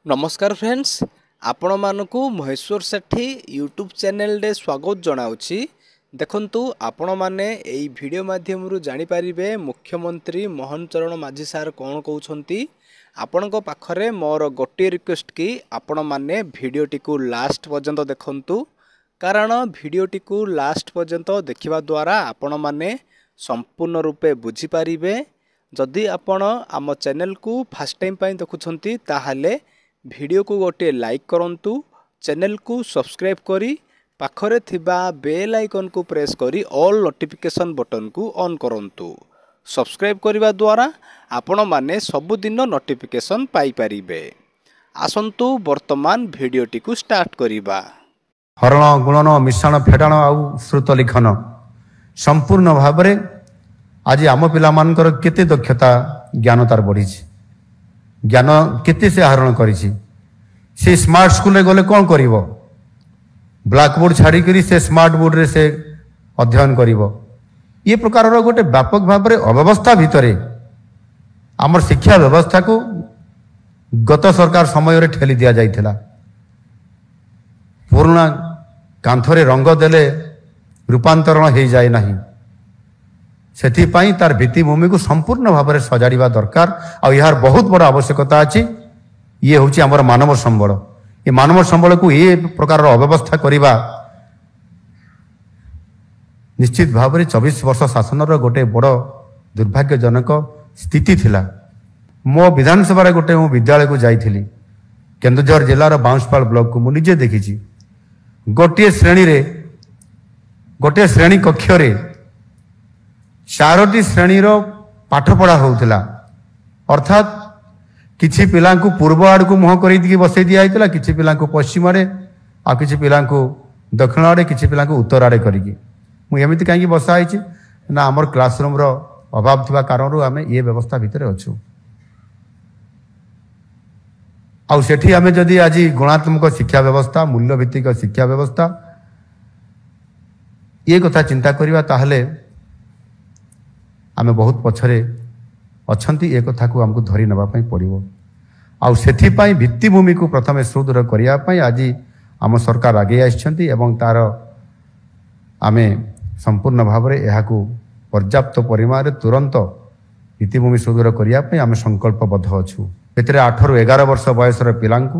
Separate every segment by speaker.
Speaker 1: नमस्कार फ्रेंड्स आपण मानकु महेश्वर सेठी YouTube channel रे स्वागत जनाउछि। देखंतु आपण माने एई वीडियो माध्यम रु जानि परिबे मुख्यमंत्री मोहन चरण माझी सार कोन कहउछंती। आपणको पाखरे मोर गोटे रिक्वेस्ट कि आपण माने वीडियोटी को लास्ट पर्यंत देखंतु, कारण वीडियोटी को लास्ट पर्यंत देखिबा द्वारा आपण माने संपूर्ण रूपे बुझी पारिबे। जदि आपण आम चैनल को फर्स्ट टाइम पई देखुछंती ताहाले वीडियो को गोटे लाइक करंतु, चैनल को सब्सक्राइब करी पाखरे थिबा बेल आइकन को प्रेस करी ऑल नोटिफिकेशन बटन को ऑन करंतु। सब्सक्राइब करिबा द्वारा आपण माने सबुदिन नोटिफिकेशन पाई परिबे। आसंतु वर्तमान वीडियोटी को स्टार्ट करिबा।
Speaker 2: हरण गुणन मिश्रण फेडाण आउ श्रुत लिखन संपूर्ण भावरे आज आम पिला मानकर केते दक्षता ज्ञान तार बढ़ी, ज्ञान केते से आहरण करिछि। से स्मार्ट स्कूल रे गले कौन करिवो? ब्लैक बोर्ड छाड़ी करी से स्मार्ट बोर्ड रे से अध्ययन करिवो। ये प्रकार रो गोटे व्यापक भाव रे अव्यवस्था भितरे आमर शिक्षा व्यवस्था को गत सरकार समय रे ठेली दिया जाइथिला। पुराना कांथरे रंग देले रूपांतरण हो जाए नहीं, सेथिपाई तार भित्तिभूमि को संपूर्ण भाव में सजाड़ा दरकार। आ यार बहुत बड़ा आवश्यकता अच्छी। ये हूँ आमर मानव संबल। ये मानव संबल को ये प्रकार अव्यवस्था करवा निश्चित भाव में 24 वर्ष शासन गोटे बड़ दुर्भाग्यजनक स्थिति थिला। मो विधानसभा गोटे मो विद्यालय को जाइथिली, केन्दुझर जिलार बाउंसपाल ब्लॉक को मुझे देखी। गोटे श्रेणी कक्ष रे 4टी श्रेणीर पाठ पढ़ा होउथिला। अर्थात किछि पिला को पूर्व आड़ को मुह कर बसई दिया होता, किछि पिला को पश्चिम आड़े आ किछि पिला को दक्षिण आड़े, किछि पिला को उत्तर आड़े करिकी मुझे कहीं बसाई ना आमर क्लासरूम रो अभाव थिबा कारण आम ये व्यवस्था भितर अच्छु। आउ सेठी आमे जदि आज गुणात्मक शिक्षा व्यवस्था, मूल्यभित्तिक शिक्षा व्यवस्था ये कथा चिंता करिबा ताहले आमे बहुत पछरे अछंती। एक कथा को हमको धरी नबा पई पड़िबो। आउ सेथिपाई भित्तिभूमि को प्रथमे सुदृढ़ करिया पई आज आम सरकार आगे आछंती एवं तार आमे संपूर्ण भाव में यह पर्याप्त परिमाण रे तुरंत भित्तिभूमि सुदृढ़ करिया पई आमे संकल्पबद्ध अछु। एतरे 8 ରୁ 11 वर्ष बयसर पिलांकु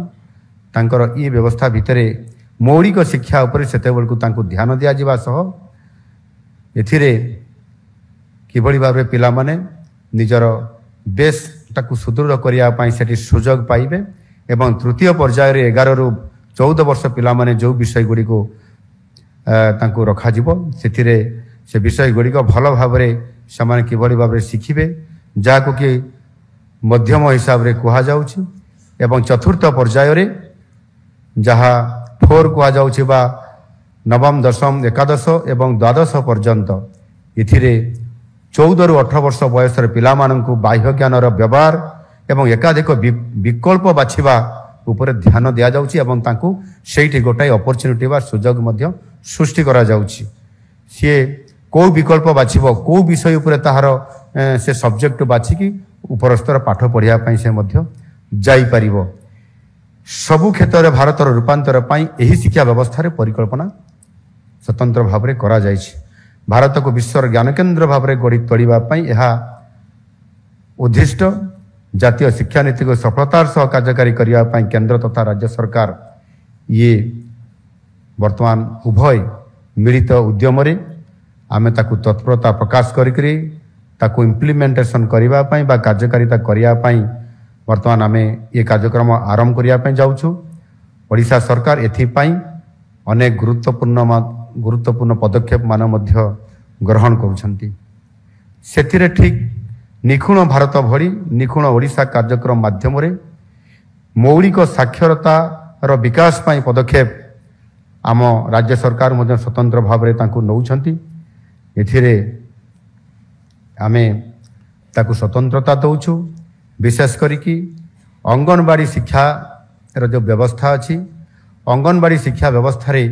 Speaker 2: तांकर ई व्यवस्था भितरे मौलिक शिक्षा उपरे सेतेबेल को तांकु ध्यान दिया जिबा सह एथिरे किभଳି भाव में पिला माने निजर बेस ताकु सुदृढ़ करिया पई सेठी सुजोग पाइबे एवं तृतीय पर्याय रे 11 ରୁ 14 वर्ष पिला माने जो विषय गुडी को तांकु रखा जिवो सेथिरे से विषय गुडी को भल भाव रे समान किभଳି भाव रे शिखिबे, जाको कि मध्यम हिसाब रे कुहा जाउछि। एवं चतुर्थ पर्याय रे जहा 4 कुहा जाउछि बा नवम दशम एकादश एवं द्वादश पर्यंत इथिरे 14 ରୁ 18 वर्ष बयसर पिला माननकु बाह्य ज्ञानर व्यवहार एवं एकाधिक विकल्प बाछिबा ऊपर ध्यान दिया जाउछि एवं तांकु सेठी गोटाई अपॉर्चुनिटी बा सुजोग मध्य सृष्टि करा जाउछि। से को विकल्प बाछिबो, को विषय ऊपर ताहार से सब्जेक्ट बाछिकी उपरस्तर पाठ पढ़िया पई से मध्य जाई परिबो। सबु क्षेत्र रे भारतर रूपांतर पई एही शिक्षा व्यवस्था रे परिकल्पना स्वतंत्र भाव रे करा जाइछि। भारत को विश्वर ज्ञान केन्द्र भाव में गढ़ी तोड़ा यह उद्दिष्ट जातीय शिक्षा नीति को सफलतार सह कार्यकारी करने केंद्र तथा राज्य सरकार ये वर्तमान उभय मिलित उद्यम आमे ताकु तत्परता प्रकाश करी ताकु इम्प्लीमेंटेशन करने बा कार्यकारिता करने वर्तमान आमे ये कार्यक्रम आरंभ करने जाऊँ। ओडिशा सरकार एथिपाई अनेक गुरुत्वपूर्ण पदक्षेप मान मध्य ग्रहण करुछंती। सेथिरे ठीक निखुण भारत भली निखुण ओडिशा कार्यक्रम माध्यम रे मौलिक साक्षरता रो विकास पाई पदक्षेप आम राज्य सरकार मध्य स्वतंत्र भाव में तांकु नौछंती। एथिरे आमे ताकु स्वतंत्रता दउछु। विशेष करिकी अंगनवाड़ी शिक्षा रो जो व्यवस्था अछि, अंगनवाड़ी शिक्षा व्यवस्था रे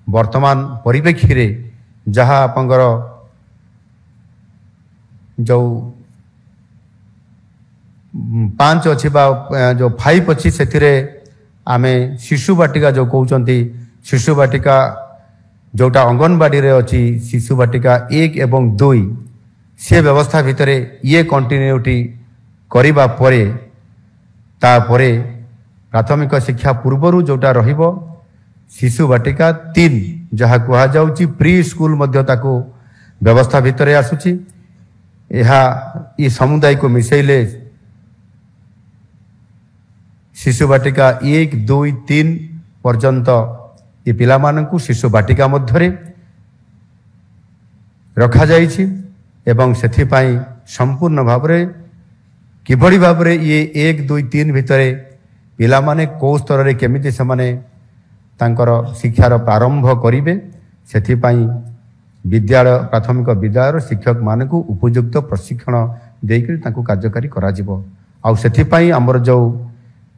Speaker 2: वर्तमान परिप्रेक्षी रे जहाँ आपंकर जो 5 अच्छी जो 5 अच्छी से आमे शिशु बाटिका जो कहते शिशु बाटिका जोटा अंगनवाड़ी रे अच्छी शिशु बाटिका 1 एवं 2 से व्यवस्था भितर ये कंटिन्यूटी करिबा परे तापरे प्राथमिक शिक्षा पूर्वरु जोटा रहिबो शिशु बाटिका 3 जहाँ कहा जाउची प्री स्कूल मध्य ताको व्यवस्था भितर आसुची एहा ई समुदाय को मिसेले शिशु बाटिका 1 2 3 पर्यंत ये पिला मानकु शिशु बाटिका मध्यरे रखा जाइछि एवं सेथिपाई संपूर्ण भावरे किभଳି भावरे ये 1 2 3 भितरे पिला माने को स्तर रे केमिति समाने तांकर शिक्षार प्रारंभ करिवे सेथिपाई विद्यालय प्राथमिक विद्यालय शिक्षक मानकु उपयुक्त प्रशिक्षण देकर तांको कार्यकारी करा जिवो आ सेथिपाई हमर जो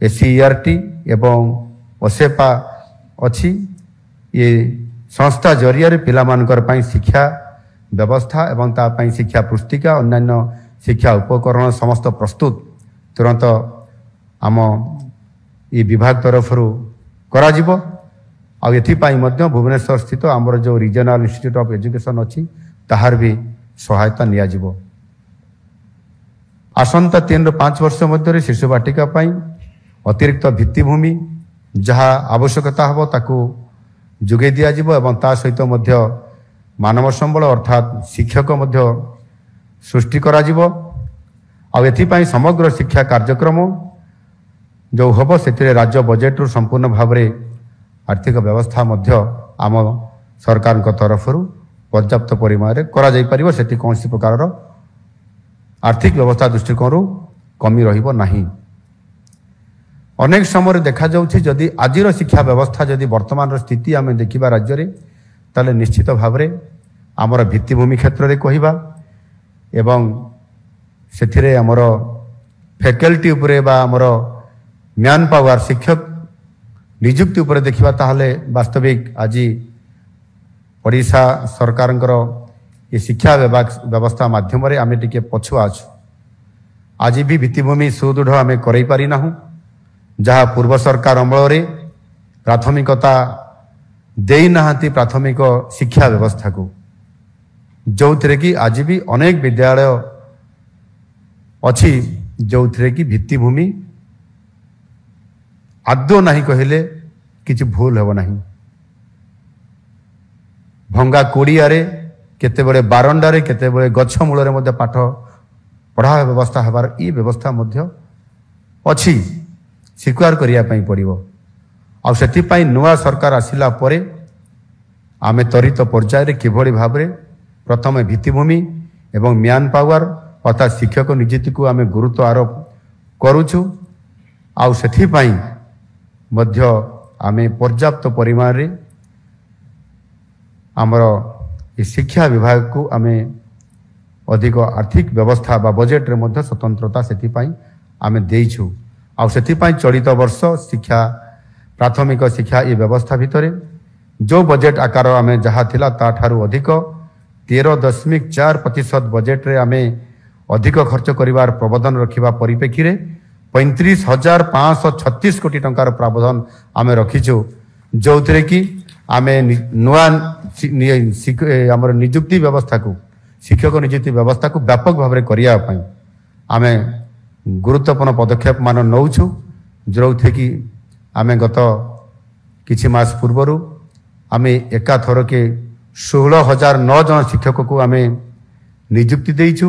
Speaker 2: एसईआरटी एवं ओसेपा अच्छी ये संस्था जरिया पिला मानकर पाई शिक्षा व्यवस्था एवं ता पाई शिक्षा पुस्तिका अन्यान्य शिक्षा उपकरण समस्त प्रस्तुत तुरंत आम ये विभाग तरफ करा जिवो आ एथिपाई मध्य भुवनेश्वर स्थित आमर जो रीजनल इंस्टीट्यूट ऑफ एजुकेशन अच्छी ताहार भी सहायता निया जिवो आसंता 3 ରୁ 5 वर्ष मध्य शिशु बाटिका पाई अतिरिक्त भित्तिभूमि जहाँ आवश्यकता हबो ताकू जोगे दिया जिवो एवं ता सहित मध्य मानव संबल अर्थात शिक्षक मध्य सृष्टि करा जिवो आ एथिपाई समग्र शिक्षा कार्यक्रम जो हबो सेतिरे राज्य बजेट रु संपूर्ण भावरे आर्थिक व्यवस्था मध्य आम सरकार तरफ पर्याप्त परिमाण करा जाई परिबो सेति कोनसी प्रकार आर्थिक व्यवस्था दृष्टिकोण कमी रहिबो नाही अनेक समय देखा जाउछि जदि आजिर शिक्षा व्यवस्था जदि वर्तमान स्थिति आम देखिबा राज्य रे ताले निश्चित भावरे आमर भित्तिभूमि क्षेत्र रे कहिबा एवं सेथिरे आमर फैकल्टी उपरे बा आमर मैन पावर शिक्षक नियुक्ति उपरे देखिबा ताहले वास्तविक आज ओडिशा सरकारंकर ये शिक्षा व्यवस्था माध्यम रे आमे टिके पछुआ अछु आज भी भित्तिभूमि सुदृढ़ आमे करै पारि नाहु जहाँ पूर्व सरकार अमल रे प्राथमिकता देई नाहांती प्राथमिक शिक्षा व्यवस्था को जो थे कि आज भी अनेक विद्यालय अच्छी जो थे कि भित्तिभूमि आदौ नहीं कहले किछि भूल हेब नहीं भंगा कोड़िया केते बड़े बारंडा रे केते बड़े गछ मूल रे मध्य पाठ पढ़ा व्यवस्था हबार ई व्यवस्था मध्य अच्छी स्वीकार करिया पई पड़िबो आ सेति पई नुआ सरकार आसिला परे आमे त्वरित पर्याय रे किभଳି भाबरे प्रथम भित्तिभूमि एवं म्यान पावर अर्थात शिक्षक नियुक्ति को आमे गुरुत्व आरोप करूछु आ सेति पई मध्य आमे पर्याप्त परिमाण रे आमर ये शिक्षा विभाग को आमे अधिक आर्थिक व्यवस्था बा बजेट रे मध्य स्वतंत्रता सेति पई आमे देइछु आ सेति पई चलित वर्ष शिक्षा प्राथमिक शिक्षा ये व्यवस्था भितर जो बजेट आकार आमे जहाँ थिला ता ठारू अधिक 13.4% बजेट रे आमे अधिक खर्च करिवार प्रावधान रखिबा परिप्रेक्षी रे 35,536 कोटी टंकार प्रावधान आमे रखिछु जो थे कि आमे नुआ आमर नियुक्ति व्यवस्था को शिक्षक नियुक्ति व्यवस्था को व्यापक भाव में करिया पई आमे गुरुत्वपूर्ण पदक्षेप मान नौछु जो थे कि आमे गत किछि मास पूर्वरु आमे एका थर के 16,009 जन शिक्षक को आमे नियुक्ति देइछु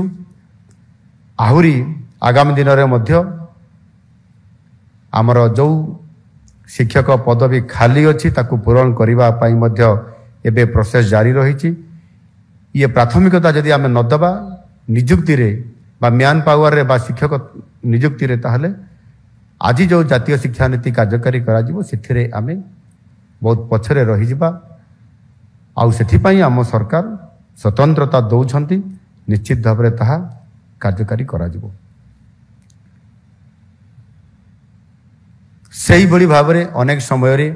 Speaker 2: आहुरी आगामी दिन रे मध्य आमर जो शिक्षक पदवी खाली अच्छी ताकू पूरण करिबा पई मध्य एबे प्रोसेस जारी रही ये प्राथमिकता जदि आमे न दबा नियुक्ति रे बा म्यान पावर रे बा शिक्षक नियुक्ति रे ताहले आज जो जातीय शिक्षा नीति कार्यकारी करा जिवो सेथिरे आमे बहुत पछरे रही जिबा आउ सेथिपाई आम सरकार स्वतंत्रता दौछंती निश्चित भाव में ताहा कार्यकारी करा जिवो सेही भली भाव में अनेक समय रे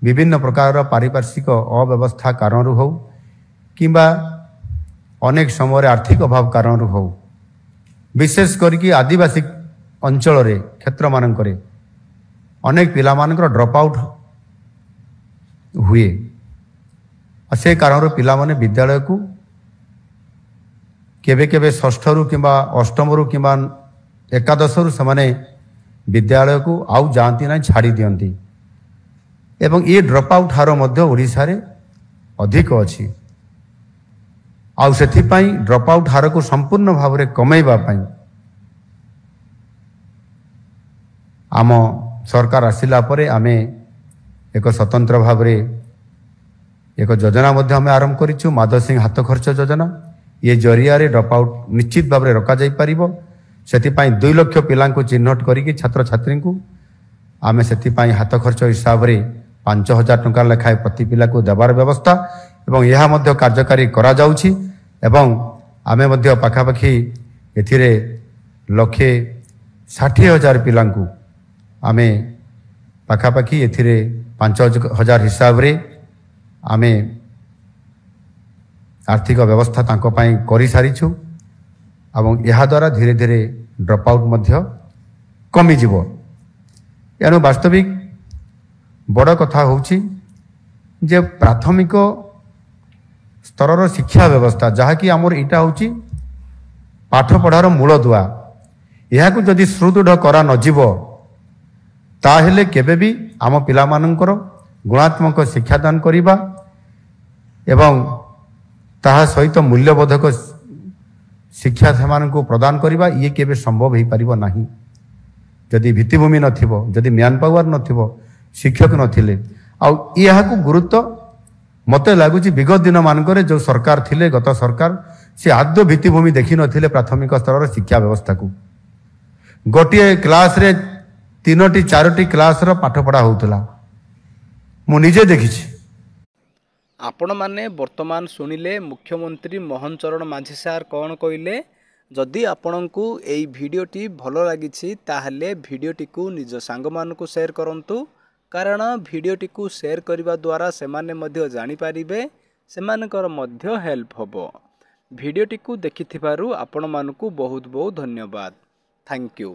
Speaker 2: विभिन्न प्रकार पारिपार्श्विक अव्यवस्था कारण हो किंबा अनेक समय आर्थिक अभाव कारण हो विशेष करके आदिवासी अंचल रे क्षेत्र मानक ଅନେକ ପିଲାମାନଙ୍କର ଡ୍ରପ୍ ଆଉଟ୍ ହୁଏ। ସେ କାରଣରୁ ପିଲାମାନେ ବିଦ୍ୟାଳୟକୁ କେବେ କେବେ ଷଷ୍ଠରୁ କିମ୍ବା ଅଷ୍ଟମରୁ କିମ୍ବା ଏକାଦଶରୁ ସେମାନେ ବିଦ୍ୟାଳୟକୁ ଆଉ ଯାଆନ୍ତି ନାହିଁ, ଛାଡ଼ି ଦିଅନ୍ତି। ଏବଂ ଏ ଡ୍ରପ୍ ଆଉଟ୍ ହାର ମଧ୍ୟ ଓଡ଼ିଶାରେ ଅଧିକ ଅଛି। ଆଉ ସେଥିପାଇଁ ଡ୍ରପ୍ ଆଉଟ୍ ହାରକୁ ସମ୍ପୂର୍ଣ୍ଣ ଭାବରେ କମେଇବା ପାଇଁ ଆମ ସରକାର ଆସିଲା ପରେ ଆମେ ଏକ ସ୍ୱତନ୍ତ୍ର ଭାବରେ ଏକ ଯୋଜନା ମଧ୍ୟ ଆମେ ଆରମ୍ଭ କରିଛୁ, ମାଧବ ସିଂ ହାତ ଖର୍ଚ୍ଚ ଯୋଜନା। ଏ ଜରିଆରେ ଡ୍ରପ୍ ଆଉଟ୍ ନିଶ୍ଚିତ ଭାବରେ ରୋକାଯାଇପାରିବ। ସେଥିପାଇଁ 2 ଲକ୍ଷ ପିଲାଙ୍କୁ ଚିହ୍ନଟ କରିକି ଛାତ୍ରଛାତ୍ରୀଙ୍କୁ ଆମେ ସେଥିପାଇଁ ହାତ ଖର୍ଚ୍ଚ ହିସାବରେ 5,000 ଟଙ୍କା ଲେଖାଏଁ ପ୍ରତି ପିଲାକୁ ଦେବାର ବ୍ୟବସ୍ଥା ଏବଂ ଏହା ମଧ୍ୟ କାର୍ଯ୍ୟକାରୀ କରାଯାଉଛି। ଏବଂ ଆମେ ମଧ୍ୟ ପାଖାପାଖି ଏଥିରେ 1,60,000 ପିଲାଙ୍କୁ ଆମେ ପାଖାପାଖି ଏଥିରେ 5,000 ହିସାବରେ ଆମେ ଆର୍ଥିକ ବ୍ୟବସ୍ଥା ତାଙ୍କ ପାଇଁ କରିସାରିଛୁ ଏବଂ ଏହାଦ୍ୱାରା ଧୀରେ ଧୀରେ ଡ୍ରପ୍ ଆଉଟ୍ ମଧ୍ୟ କମିଯିବ। ଏଣୁ ବାସ୍ତବିକ ବଡ଼ କଥା ହେଉଛି ଯେ ପ୍ରାଥମିକ ସ୍ତରର ଶିକ୍ଷା ବ୍ୟବସ୍ଥା, ଯାହାକି ଆମର ଏଇଟା ହେଉଛି ପାଠପଢ଼ାର ମୂଳଦୁଆ, ଏହାକୁ ଯଦି ସୁଦୃଢ଼ କରା ନଯିବ ତାହେଲେ କେବେ ବି ଆମ ପିଲାମାନଙ୍କର ଗୁଣାତ୍ମକ ଶିକ୍ଷାଦାନ କରିବା ଏବଂ ତାହା ସହିତ ମୂଲ୍ୟବୋଧକ ଶିକ୍ଷା ସେମାନଙ୍କୁ ପ୍ରଦାନ କରିବା ଇଏ କେବେ ସମ୍ଭବ ହୋଇପାରିବ ନାହିଁ। ଯଦି ଭିତ୍ତିଭୂମି ନଥିବ, ଯଦି ମ୍ୟାନ୍ ପାୱାର ନଥିବ, ଶିକ୍ଷକ ନଥିଲେ। ଆଉ ଏହାକୁ ଗୁରୁତ୍ୱ ମୋତେ ଲାଗୁଛି ବିଗତ ଦିନମାନଙ୍କରେ ଯେଉଁ ସରକାର ଥିଲେ, ଗତ ସରକାର, ସେ ଆଦୌ ଭିତ୍ତିଭୂମି ଦେଖିନଥିଲେ ପ୍ରାଥମିକ ସ୍ତରର ଶିକ୍ଷା ବ୍ୟବସ୍ଥାକୁ। ଗୋଟିଏ କ୍ଲାସରେ 3ଟି 4ଟି କ୍ଲାସର ପାଠପଢ଼ା ହେଉଥିଲା, ମୁଁ ନିଜେ ଦେଖିଛି।
Speaker 1: ଆପଣମାନେ ବର୍ତ୍ତମାନ ଶୁଣିଲେ ମୁଖ୍ୟମନ୍ତ୍ରୀ ମୋହନ ଚରଣ ମାଝୀ ସାର୍ କ'ଣ କହିଲେ। ଯଦି ଆପଣଙ୍କୁ ଏହି ଭିଡ଼ିଓଟି ଭଲ ଲାଗିଛି ତାହେଲେ ଭିଡ଼ିଓଟିକୁ ନିଜ ସାଙ୍ଗମାନଙ୍କୁ ସେୟାର କରନ୍ତୁ, କାରଣ ଭିଡ଼ିଓଟିକୁ ସେୟାର କରିବା ଦ୍ୱାରା ସେମାନେ ମଧ୍ୟ ଜାଣିପାରିବେ, ସେମାନଙ୍କର ମଧ୍ୟ ହେଲ୍ପ ହେବ। ଭିଡ଼ିଓଟିକୁ ଦେଖିଥିବାରୁ ଆପଣମାନଙ୍କୁ ବହୁତ ବହୁତ ଧନ୍ୟବାଦ। Thank you.